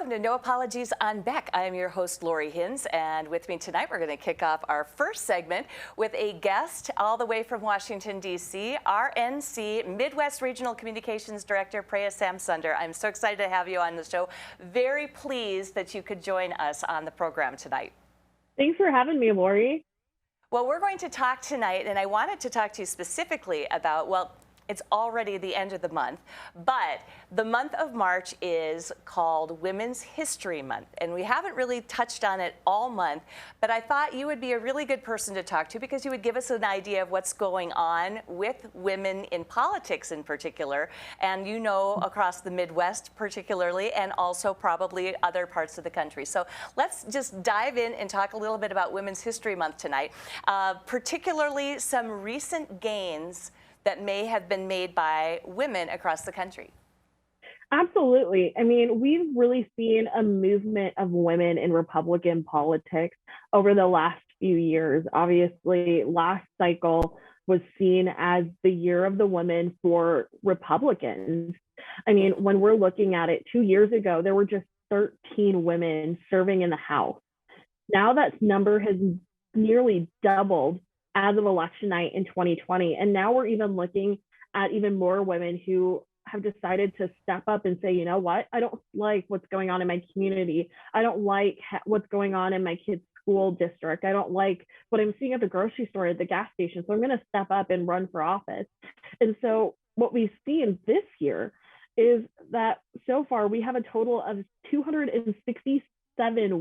Welcome to No Apologies on Beck. I am your host, Lori Hins, and with me tonight, we're going to kick off our first segment with a guest all the way from Washington, D.C., RNC Midwest Regional Communications Director, Preya Samsundar. I'm so excited to have you on the show. Very pleased that you could join us on the program tonight. Thanks for having me, Lori. Well, we're going to talk tonight, and I wanted to talk to you specifically about, well, it's already the end of the month, but the month of March is called Women's History Month, and we haven't really touched on it all month, but I thought you would be a really good person to talk to because you would give us an idea of what's going on with women in politics in particular, and you know, across the Midwest particularly, and also probably other parts of the country. So let's just dive in and talk a little bit about Women's History Month tonight, particularly some recent gains that may have been made by women across the country. Absolutely. I mean, we've really seen a movement of women in Republican politics over the last few years. Obviously, last cycle was seen as the year of the women for Republicans. I mean, when we're looking at it, 2 years ago, there were just 13 women serving in the House. Now that number has nearly doubled as of election night in 2020. And now we're even looking at even more women who have decided to step up and say, you know what, I don't like what's going on in my community. I don't like what's going on in my kid's school district. I don't like what I'm seeing at the grocery store, at the gas station. So I'm going to step up and run for office. And so what we've seen this year is that so far we have a total of 267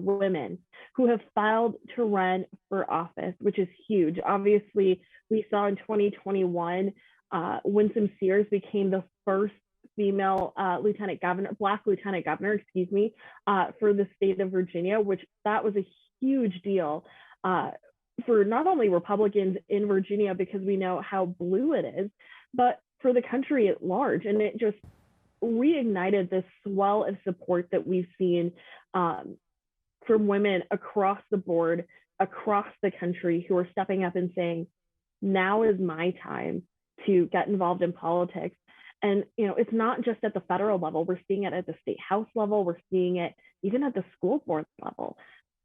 women who have filed to run for office, which is huge. Obviously, we saw in 2021, Winsome Sears became the first female black lieutenant governor, for the state of Virginia, which that was a huge deal for not only Republicans in Virginia, because we know how blue it is, but for the country at large. And it just reignited this swell of support that we've seen from women across the board, across the country, who are stepping up and saying, now is my time to get involved in politics. And, you know, it's not just at the federal level. We're seeing it at the state house level. We're seeing it even at the school board level.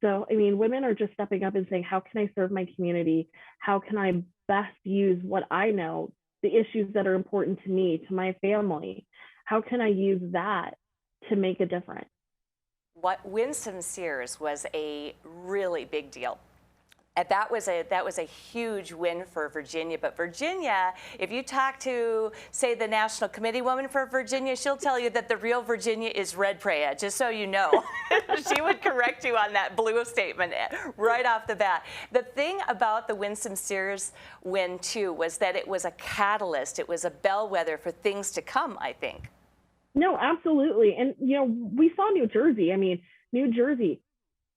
So, I mean, women are just stepping up and saying, how can I serve my community? How can I best use what I know, the issues that are important to me, to my family? How can I use that to make a difference? What Winsome Sears was a really big deal. And that was a huge win for Virginia. But Virginia, if you talk to, say, the National Committee woman for Virginia, she'll tell you that the real Virginia is red, Preya, just so you know. She would correct you on that blue statement right off the bat. The thing about the Winsome Sears win, too, was that it was a catalyst. It was a bellwether for things to come, I think. No, absolutely. And, you know, we saw New Jersey. I mean, New Jersey,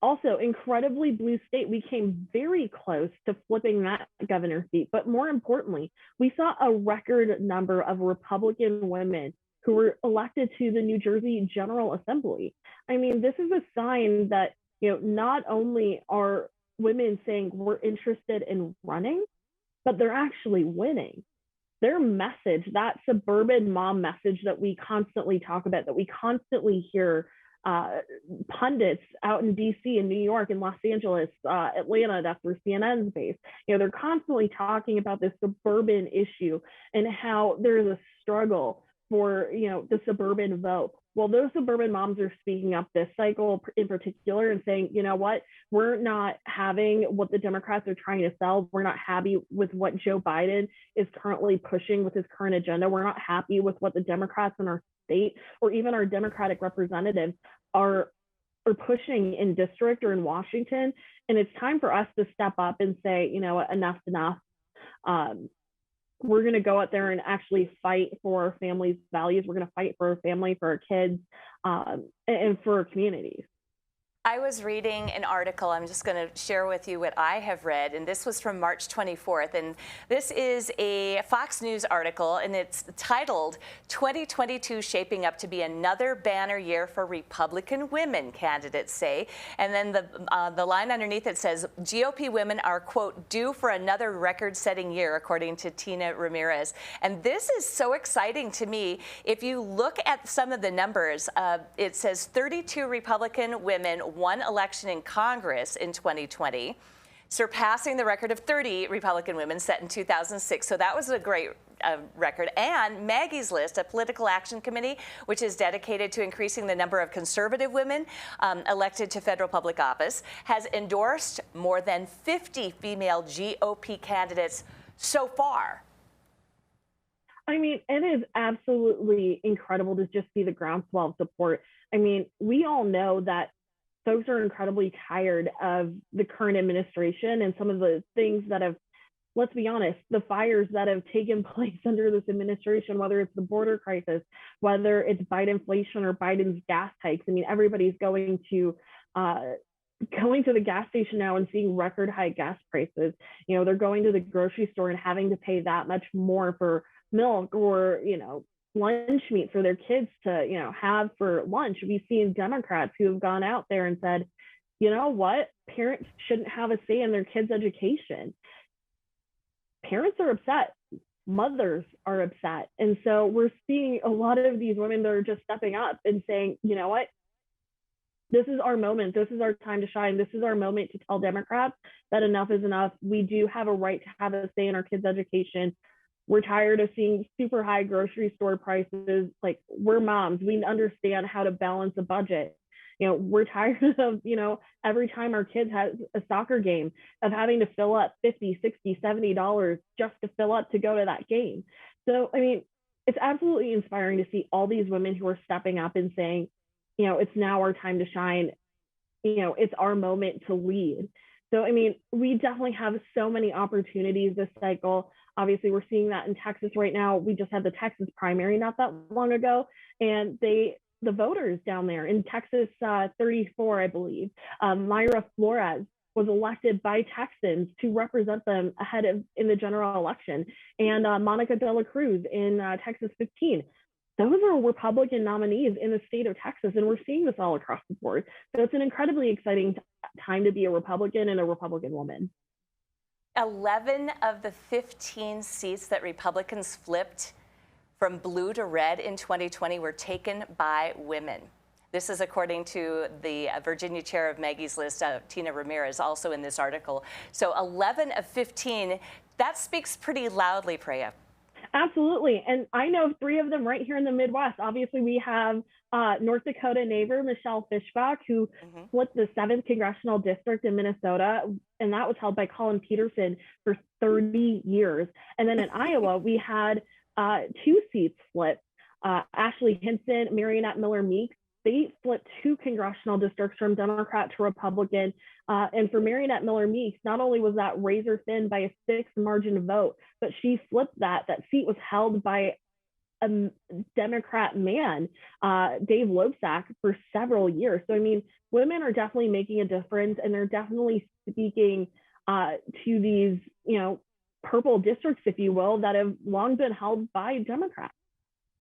also incredibly blue state. We came very close to flipping that governor seat. But more importantly, we saw a record number of Republican women who were elected to the New Jersey General Assembly. I mean, this is a sign that, you know, not only are women saying we're interested in running, but they're actually winning. Their message, that suburban mom message that we constantly talk about, that we constantly hear pundits out in DC and New York and Los Angeles, Atlanta, that's where CNN's based. You know, they're constantly talking about this suburban issue and how there's a struggle for, you know, the suburban vote. Well, those suburban moms are speaking up this cycle in particular and saying, you know what, we're not having what the Democrats are trying to sell. We're not happy with what Joe Biden is currently pushing with his current agenda. We're not happy with what the Democrats in our state or even our Democratic representatives are pushing in district or in Washington. And it's time for us to step up and say, you know what, enough's enough. We're going to go out there and actually fight for our family's values. We're going to fight for our family, for our kids, and for our communities. I was reading an article. I'm just going to share with you what I have read, and this was from March 24th. And this is a Fox News article, and it's titled 2022 Shaping Up to Be Another Banner Year for Republican Women, candidates say. And then the line underneath it says, GOP women are, quote, due for another record-setting year, according to Tina Ramirez. And this is so exciting to me. If you look at some of the numbers, it says 32 Republican women won election in Congress in 2020, surpassing the record of 30 Republican women set in 2006. So that was a great record. And Maggie's List, a political action committee, which is dedicated to increasing the number of conservative women elected to federal public office, has endorsed more than 50 female GOP candidates so far. I mean, it is absolutely incredible to just see the groundswell of support. I mean, we all know that folks are incredibly tired of the current administration and some of the things that have, let's be honest, the fires that have taken place under this administration, whether it's the border crisis, whether it's Bidenflation or Biden's gas hikes. I mean, everybody's going to the gas station now and seeing record high gas prices. You know, they're going to the grocery store and having to pay that much more for milk or, you know, lunch meat for their kids to, you know, have for lunch. We've seen Democrats who have gone out there and said, you know what, parents shouldn't have a say in their kids' education. Parents are upset. Mothers are upset. And so we're seeing a lot of these women that are just stepping up and saying, you know what, this is our moment. This is our time to shine. This is our moment to tell Democrats that enough is enough. We do have a right to have a say in our kids' education. We're tired of seeing super high grocery store prices. Like, we're moms. We understand how to balance a budget. You know, we're tired of, you know, every time our kids have a soccer game of having to fill up $50, $60, $70 just to fill up to go to that game. So, I mean, it's absolutely inspiring to see all these women who are stepping up and saying, you know, it's now our time to shine. You know, it's our moment to lead. So, I mean, we definitely have so many opportunities this cycle. Obviously, we're seeing that in Texas right now. We just had the Texas primary not that long ago, and the voters down there in Texas 34, I believe, Mayra Flores was elected by Texans to represent them in the general election, and Monica De La Cruz in Texas 15. Those are Republican nominees in the state of Texas, and we're seeing this all across the board. So it's an incredibly exciting time to be a Republican and a Republican woman. 11 of the 15 seats that Republicans flipped from blue to red in 2020 were taken by women. This is according to the Virginia chair of Maggie's List, Tina Ramirez, also in this article. So 11 of 15, that speaks pretty loudly, Preya. Absolutely. And I know 3 of them right here in the Midwest. Obviously, we have North Dakota neighbor Michelle Fishbach, who flipped the 7th congressional district in Minnesota, and that was held by Colin Peterson for 30 years. And then in Iowa, we had 2 seats flipped. Ashley Hinson, Marionette Miller Meeks, they flipped 2 congressional districts from Democrat to Republican. And for Marionette Miller Meeks, not only was that razor thin by a 6 margin vote, but she flipped that. That seat was held by a Democrat man, Dave Loebsack, for several years. So, I mean, women are definitely making a difference, and they're definitely speaking to these, you know, purple districts, if you will, that have long been held by Democrats.